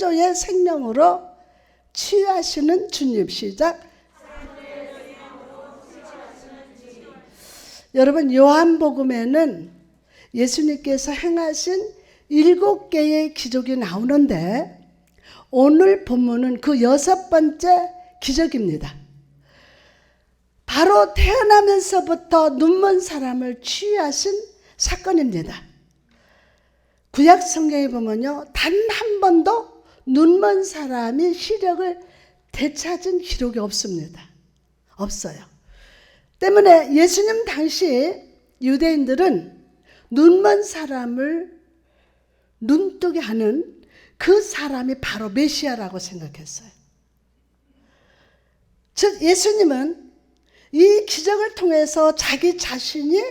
창조의 생명으로 치유하시는 주님. 시작. 여러분, 요한복음에는 예수님께서 행하신 7개의 기적이 나오는데 오늘 본문은 그 6번째 기적입니다. 바로 태어나면서부터 눈먼 사람을 치유하신 사건입니다. 구약 성경에 보면요, 단 한 번도 눈먼 사람이 시력을 되찾은 기록이 없습니다. 없어요. 때문에 예수님 당시 유대인들은 눈먼 사람을 눈뜨게 하는 그 사람이 바로 메시아라고 생각했어요. 즉 예수님은 이 기적을 통해서 자기 자신이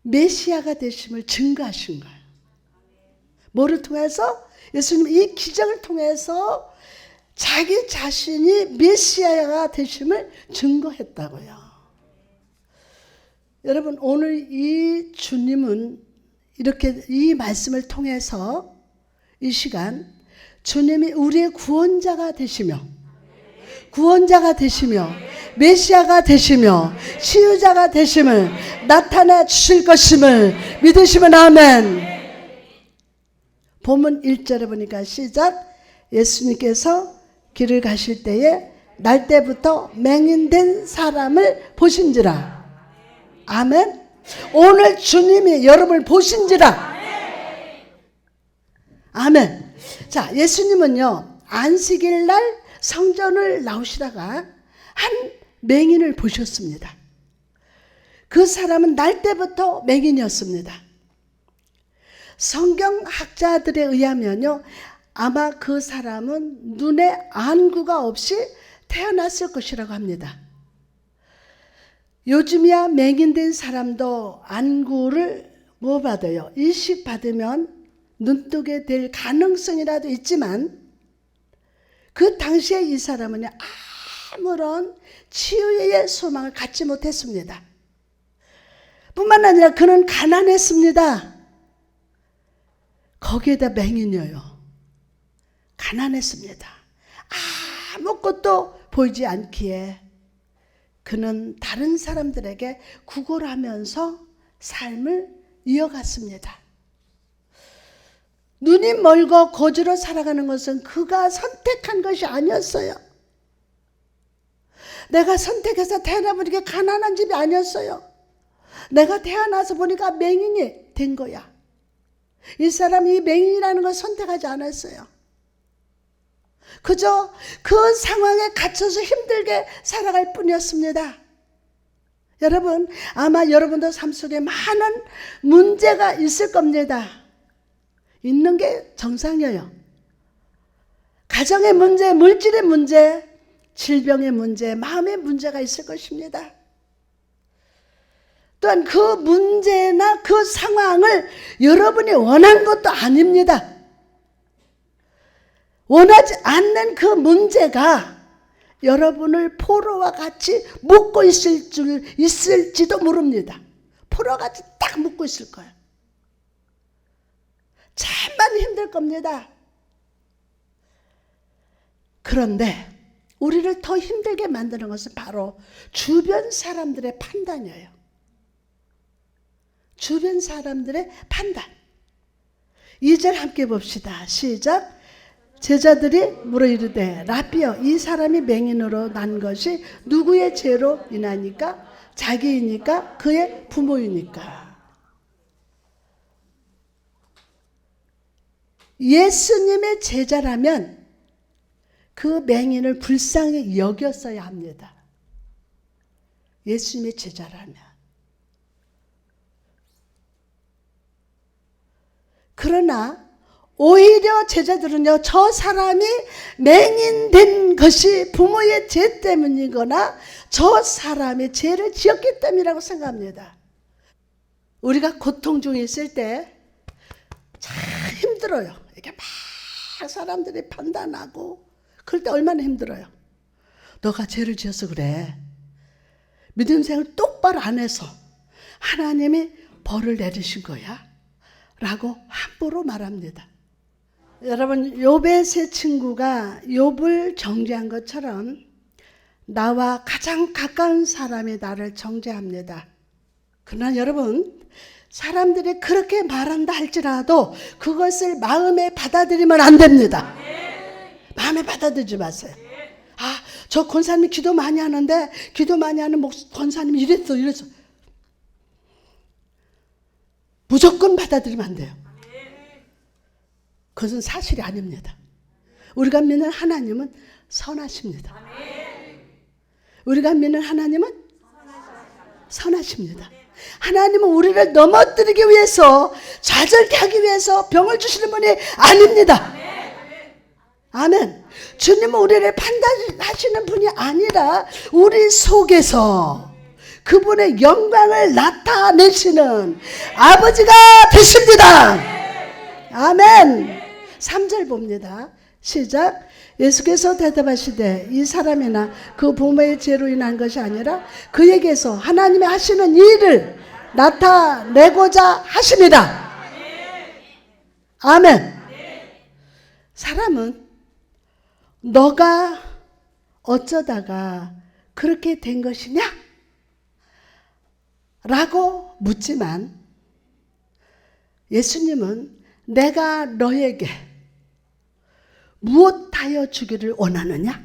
메시아가 되심을 증거하신 거예요. 뭐를 통해서? 예수님 이 기적을 통해서 자기 자신이 메시아가 되심을 증거했다고요. 여러분, 오늘 이 주님은 이렇게 이 말씀을 통해서 이 시간 주님이 우리의 구원자가 되시며 메시아가 되시며 치유자가 되심을 나타내 주실 것임을 믿으시면 아멘. 본문 1절에 보니까 시작. 예수님께서 길을 가실 때에 날때부터 맹인된 사람을 보신지라. 아멘. 오늘 주님이 여러분을 보신지라. 아멘. 자, 예수님은요, 안식일 날 성전을 나오시다가 한 맹인을 보셨습니다. 그 사람은 날 때부터 맹인이었습니다. 성경학자들에 의하면요, 아마 그 사람은 눈에 안구가 없이 태어났을 것이라고 합니다. 요즘이야 맹인된 사람도 안구를 뭐 받아요? 이식 받으면 눈뜨게 될 가능성이라도 있지만 그 당시에 이 사람은 아무런 치유의 소망을 갖지 못했습니다. 뿐만 아니라 그는 가난했습니다. 거기에다 맹인이에요. 가난했습니다. 아무것도 보이지 않기에 그는 다른 사람들에게 구걸하면서 삶을 이어갔습니다. 눈이 멀고 거지로 살아가는 것은 그가 선택한 것이 아니었어요. 내가 선택해서 태어나보니까 가난한 집이 아니었어요. 내가 태어나서 보니까 맹인이 된 거야. 이 사람이 맹인이라는 걸 선택하지 않았어요. 그저 그 상황에 갇혀서 힘들게 살아갈 뿐이었습니다. 여러분, 아마 여러분도 삶 속에 많은 문제가 있을 겁니다. 있는 게 정상이에요. 가정의 문제, 물질의 문제, 질병의 문제, 마음의 문제가 있을 것입니다. 또한 그 문제나 그 상황을 여러분이 원한 것도 아닙니다. 원하지 않는 그 문제가 여러분을 포로와 같이 묶고 있을지도 모릅니다. 포로와 같이 딱 묶고 있을 거예요. 참만 힘들 겁니다. 그런데 우리를 더 힘들게 만드는 것은 바로 주변 사람들의 판단이에요. 주변 사람들의 판단. 2절 함께 봅시다. 시작. 제자들이 물어 이르되 라비여, 이 사람이 맹인으로 난 것이 누구의 죄로 인하니까? 자기이니까? 그의 부모이니까? 예수님의 제자라면 그 맹인을 불쌍히 여겼어야 합니다. 예수님의 제자라면. 그러나 오히려 제자들은요, 저 사람이 맹인된 것이 부모의 죄 때문이거나 저 사람의 죄를 지었기 때문이라고 생각합니다. 우리가 고통 중에 있을 때 참 힘들어요. 이렇게 막 사람들이 판단하고 그럴 때 얼마나 힘들어요. 너가 죄를 지어서 그래. 믿음 생활을 똑바로 안 해서 하나님이 벌을 내리신 거야 라고 함부로 말합니다. 여러분, 욥의 세 친구가 욥을 정죄한 것처럼 나와 가장 가까운 사람이 나를 정죄합니다. 그러나 여러분, 사람들이 그렇게 말한다 할지라도 그것을 마음에 받아들이면 안 됩니다. 마음에 받아들이지 마세요. 아, 저 권사님이 기도 많이 하는데 기도 많이 하는 권사님이 이랬어. 무조건 받아들이면 안 돼요. 그것은 사실이 아닙니다. 우리가 믿는 하나님은 선하십니다. 우리가 믿는 하나님은 선하십니다. 하나님은 우리를 넘어뜨리기 위해서, 좌절케 하기 위해서 병을 주시는 분이 아닙니다. 아멘. 주님은 우리를 판단하시는 분이 아니라 우리 속에서 그분의 영광을 나타내시는 아버지가 되십니다. 아멘. 3절 봅니다. 시작. 예수께서 대답하시되 이 사람이나 그 부모의 죄로 인한 것이 아니라 그에게서 하나님이 하시는 일을 나타내고자 하십니다. 아멘. 사람은 너가 어쩌다가 그렇게 된 것이냐? 라고 묻지만 예수님은 내가 너에게 무엇하여 주기를 원하느냐?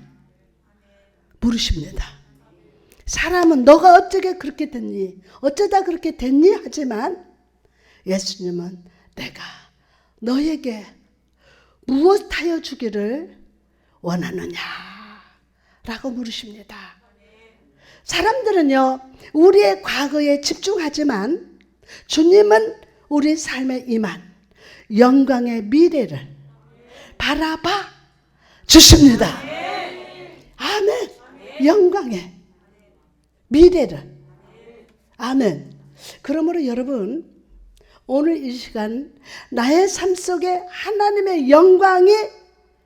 물으십니다. 사람은 너가 어떻게 그렇게 됐니? 어쩌다 그렇게 됐니? 하지만 예수님은 내가 너에게 무엇하여 주기를 원하느냐? 라고 물으십니다. 사람들은요, 우리의 과거에 집중하지만 주님은 우리 삶에 임한 영광의 미래를 바라봐 주십니다. 아멘. 영광의 미래를. 아멘. 그러므로 여러분, 오늘 이 시간 나의 삶 속에 하나님의 영광이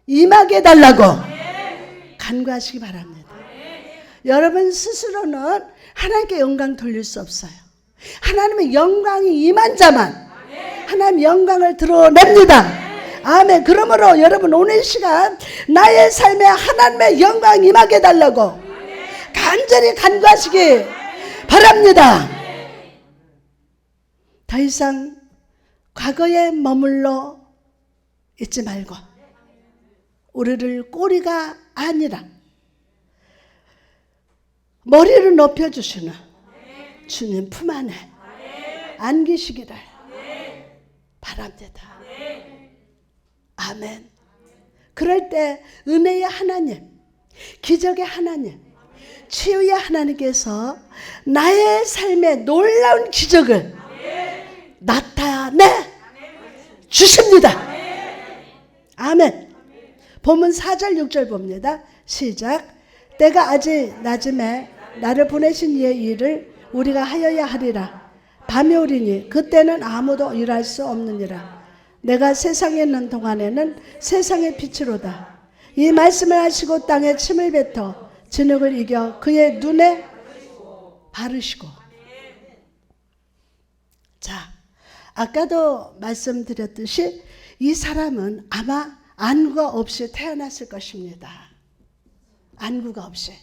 임하게 해달라고 간구하시기 바랍니다. 여러분 스스로는 하나님께 영광 돌릴 수 없어요. 하나님의 영광이 임한 자만 하나님의 영광을 드러냅니다. 아멘. 그러므로 여러분 오늘 이 시간 나의 삶에 하나님의 영광 임하게 해달라고 간절히 간구하시기 바랍니다. 더 이상 과거에 머물러 있지 말고 우리를 꼬리가 아니라 머리를 높여주시는 주님 품 안에 안기시기를 바랍니다. 아멘. 그럴 때 은혜의 하나님, 기적의 하나님, 치유의 하나님께서 나의 삶에 놀라운 기적을 나타내 주십니다. 아멘. 본문 4절 6절 봅니다. 시작. 때가 아직 낮음에 나를 보내신 이의 일을 우리가 하여야 하리라. 밤이 오리니 그때는 아무도 일할 수 없느니라. 내가 세상에 있는 동안에는 세상의 빛으로다. 이 말씀을 하시고 땅에 침을 뱉어 진흙을 이겨 그의 눈에 바르시고. 자, 아까도 말씀드렸듯이 이 사람은 아마 안구가 없이 태어났을 것입니다. 안구가 없이.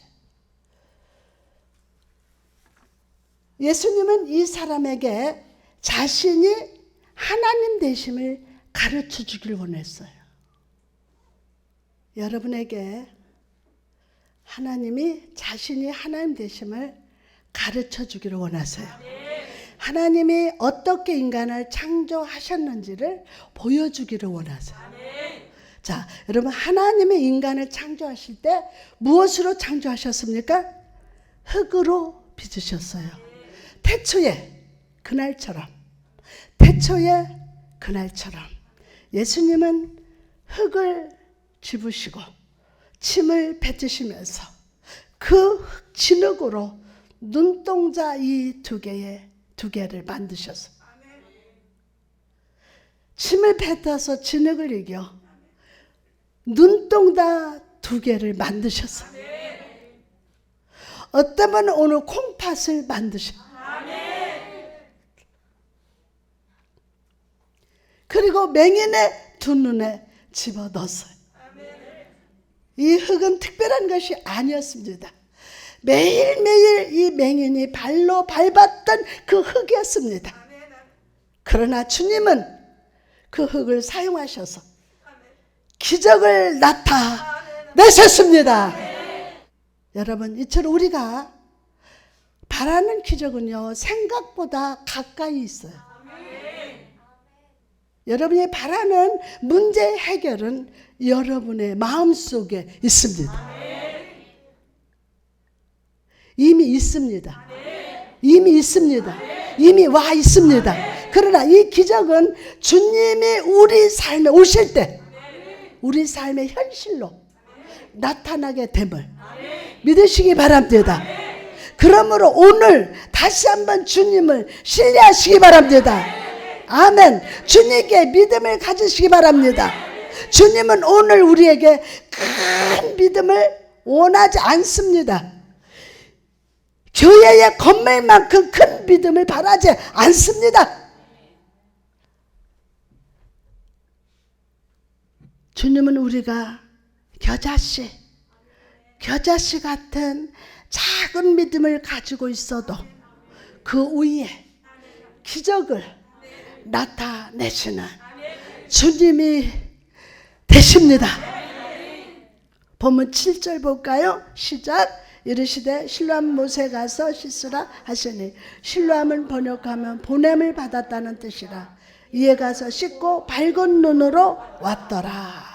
예수님은 이 사람에게 자신이 하나님 되심을 가르쳐 주길 원했어요. 여러분에게 하나님이 자신이 하나님 되심을 가르쳐 주기를 원하세요. 하나님이 어떻게 인간을 창조하셨는지를 보여주기를 원하세요. 자, 여러분 하나님이 인간을 창조하실 때 무엇으로 창조하셨습니까? 흙으로 빚으셨어요. 태초에 그날처럼 예수님은 흙을 집으시고 침을 뱉으시면서 그 진흙으로 눈동자 이 두 개를 만드셨어요. 침을 뱉어서 진흙을 이겨 눈동자 두 개를 만드셨어요. 어떤 분은 오늘 콩팥을 만드셨어요. 그리고 맹인의 두 눈에 집어넣었어요. 이 흙은 특별한 것이 아니었습니다. 매일매일 이 맹인이 발로 밟았던 그 흙이었습니다. 그러나 주님은 그 흙을 사용하셔서 기적을 나타내셨습니다. 여러분, 이처럼 우리가 바라는 기적은요, 생각보다 가까이 있어요. 여러분이 바라는 문제 해결은 여러분의 마음속에 있습니다. 이미 있습니다. 이미 있습니다. 이미 와 있습니다. 그러나 이 기적은 주님이 우리 삶에 오실 때 우리 삶의 현실로 나타나게 됨을 믿으시기 바랍니다. 그러므로 오늘 다시 한번 주님을 신뢰하시기 바랍니다. 아멘. 주님께 믿음을 가지시기 바랍니다. 주님은 오늘 우리에게 큰 믿음을 원하지 않습니다. 교회의 건물만큼 큰 믿음을 바라지 않습니다. 주님은 우리가 겨자씨 같은 작은 믿음을 가지고 있어도 그 위에 기적을 나타내시는 주님이 되십니다. 본문 7절 볼까요? 시작. 이르시되 실로암 못에 가서 씻으라 하시니, 실로암을 번역하면 보냄을 받았다는 뜻이라. 이에 가서 씻고 밝은 눈으로 왔더라.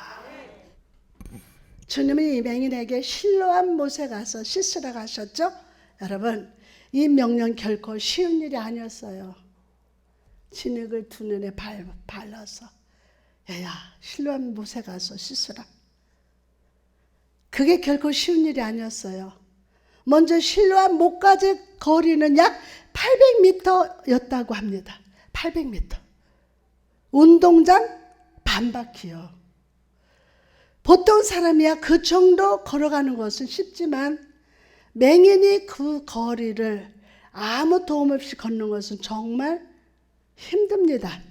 주님은 이 맹인에게 실로암 못에 가서 씻으라고 하셨죠? 여러분, 이 명령 결코 쉬운 일이 아니었어요. 진흙을 두 눈에 발라서 야 실로암 못에 가서 씻으라. 그게 결코 쉬운 일이 아니었어요. 먼저 실로암 못까지 거리는 약 800m였다고 합니다. 800m. 운동장 반바퀴요. 보통 사람이야 그 정도 걸어가는 것은 쉽지만 맹인이 그 거리를 아무 도움 없이 걷는 것은 정말 힘듭니다.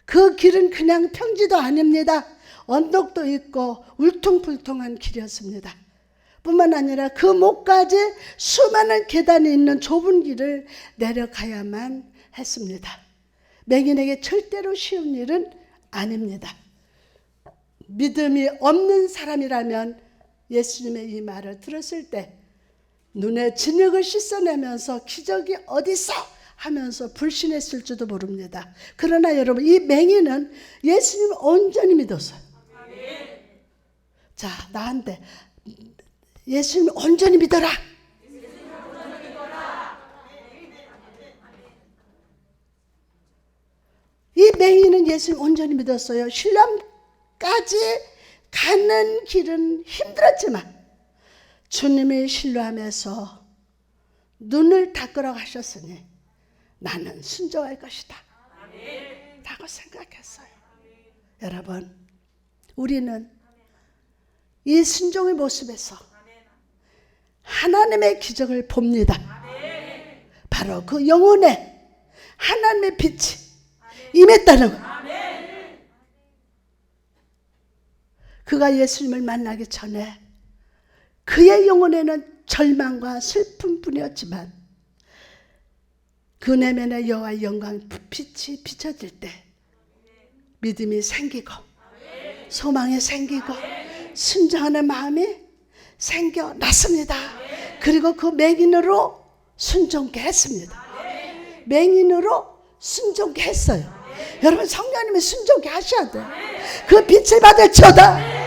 그 길은 그냥 평지도 아닙니다. 언덕도 있고 울퉁불퉁한 길이었습니다. 뿐만 아니라 그 목까지 수많은 계단이 있는 좁은 길을 내려가야만 했습니다. 맹인에게 절대로 쉬운 일은 아닙니다. 믿음이 없는 사람이라면 예수님의 이 말을 들었을 때 눈에 진흙을 씻어내면서 기적이 어디서 하면서 불신했을지도 모릅니다. 그러나 여러분, 이 맹인은 예수님을 온전히 믿었어요. 자, 나한테 예수님을 온전히 믿어라. 이 맹인은 예수님을 온전히 믿었어요. 실로암까지 가는 길은 힘들었지만 주님이 실로암에서 눈을 닦으러 가셨으니 나는 순종할 것이다 라고 생각했어요. 여러분, 우리는 이 순종의 모습에서 하나님의 기적을 봅니다. 바로 그 영혼에 하나님의 빛이 임했다는 것. 그가 예수님을 만나기 전에 그의 영혼에는 절망과 슬픔뿐이었지만 그 내면의 여호와의 영광 빛이 비춰질 때 믿음이 생기고 소망이 생기고 순종하는 마음이 생겨났습니다. 그리고 그 맹인으로 순종케 했습니다. 맹인으로 순종케 했어요. 여러분, 성령님이 순종케 하셔야 돼요. 그 빛을 받을지어다.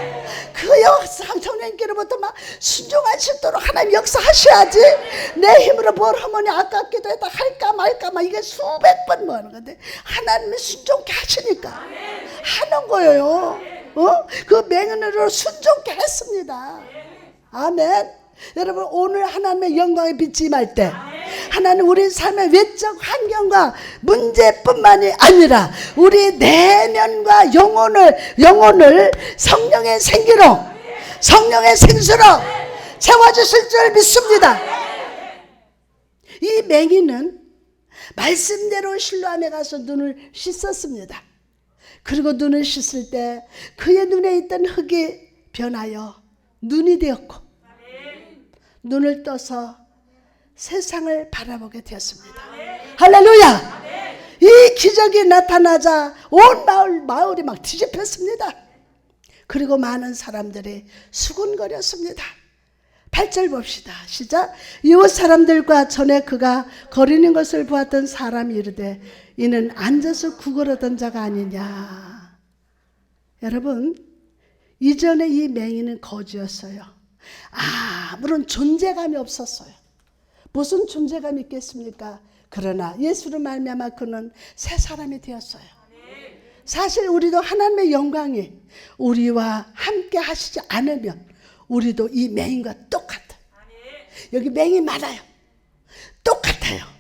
그 성령님께로부터 막 순종할 수 있도록 하나님 역사하셔야지. 내 힘으로 뭘 하면 아깝기도 했다 할까 말까 막 이게 수백 번 뭐 하는 건데 하나님이 순종케 하시니까 하는 거예요. 그 맹인으로 순종케 했습니다. 아멘. 여러분, 오늘 하나님의 영광의 빛이 임할 때 하나님 우리 삶의 외적 환경과 문제뿐만이 아니라 우리 내면과 영혼을 성령의 생기로 성령의 생수로 채워주실 줄 믿습니다. 이 맹인은 말씀대로 실로암에 가서 눈을 씻었습니다. 그리고 눈을 씻을 때 그의 눈에 있던 흙이 변하여 눈이 되었고 눈을 떠서 세상을 바라보게 되었습니다. 할렐루야! 이 기적이 나타나자 온 마을이 막 뒤집혔습니다. 그리고 많은 사람들이 수군거렸습니다. 8절 봅시다. 시작. 이웃 사람들과 전에 그가 거리는 것을 보았던 사람이 이르되 이는 앉아서 구걸하던 자가 아니냐. 여러분, 이전에 이 맹인은 거지였어요. 아무런 존재감이 없었어요. 무슨 존재감이 있겠습니까? 그러나 예수로 말미암아 그는 새 사람이 되었어요. 사실 우리도 하나님의 영광이 우리와 함께 하시지 않으면 우리도 이 맹인과 똑같아요. 여기 맹인 많아요. 똑같아요.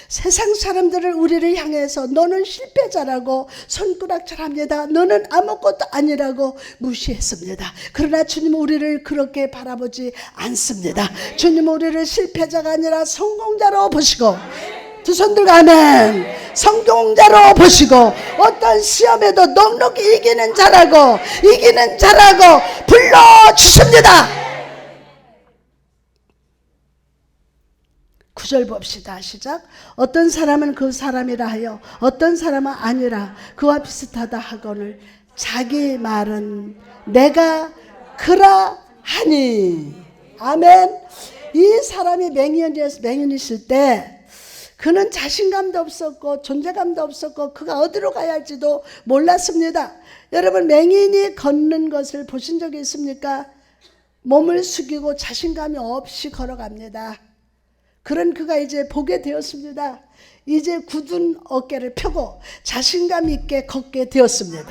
세상 사람들을 우리를 향해서 너는 실패자라고 손가락질합니다. 너는 아무것도 아니라고 무시했습니다. 그러나 주님은 우리를 그렇게 바라보지 않습니다. 주님은 우리를 실패자가 아니라 성공자로 보시고, 두 손 들고 아멘. 성공자로 보시고 어떤 시험에도 넉넉히 이기는 자라고 불러주십니다. 9절 봅시다. 시작. 어떤 사람은 그 사람이라 하여 어떤 사람은 아니라 그와 비슷하다 하거늘 자기 말은 내가 그라 하니. 아멘. 이 사람이 맹인이실 때 그는 자신감도 없었고 존재감도 없었고 그가 어디로 가야 할지도 몰랐습니다. 여러분, 맹인이 걷는 것을 보신 적이 있습니까? 몸을 숙이고 자신감이 없이 걸어갑니다. 그런 그가 이제 보게 되었습니다. 이제 굳은 어깨를 펴고 자신감 있게 걷게 되었습니다.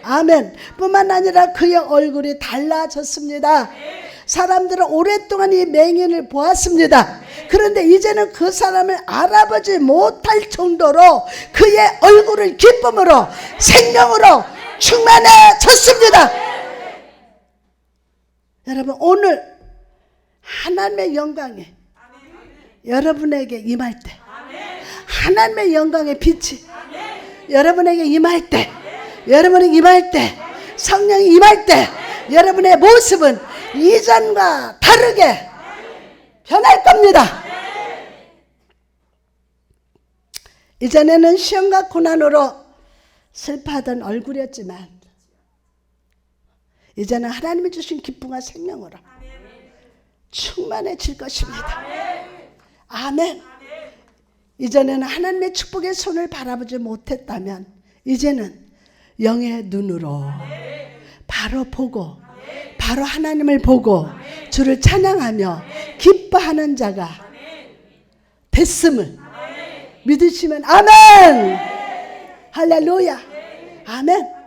아멘. 뿐만 아니라 그의 얼굴이 달라졌습니다. 사람들은 오랫동안 이 맹인을 보았습니다. 그런데 이제는 그 사람을 알아보지 못할 정도로 그의 얼굴을 기쁨으로 생명으로 충만해졌습니다. 여러분, 오늘 하나님의 영광이 여러분에게 임할 때, 하나님의 영광의 빛이 여러분에게 임할 때, 성령이 임할 때 여러분의 모습은 이전과 다르게 변할 겁니다. 이전에는 시험과 고난으로 슬퍼하던 얼굴이었지만 이제는 하나님이 주신 기쁨과 생명으로 충만해질 것입니다. 아멘. 이전에는 하나님의 축복의 손을 바라보지 못했다면 이제는 영의 눈으로 바로 보고 바로 하나님을 보고 주를 찬양하며 기뻐하는 자가 됐음을 믿으시면 아멘. 할렐루야. 아멘.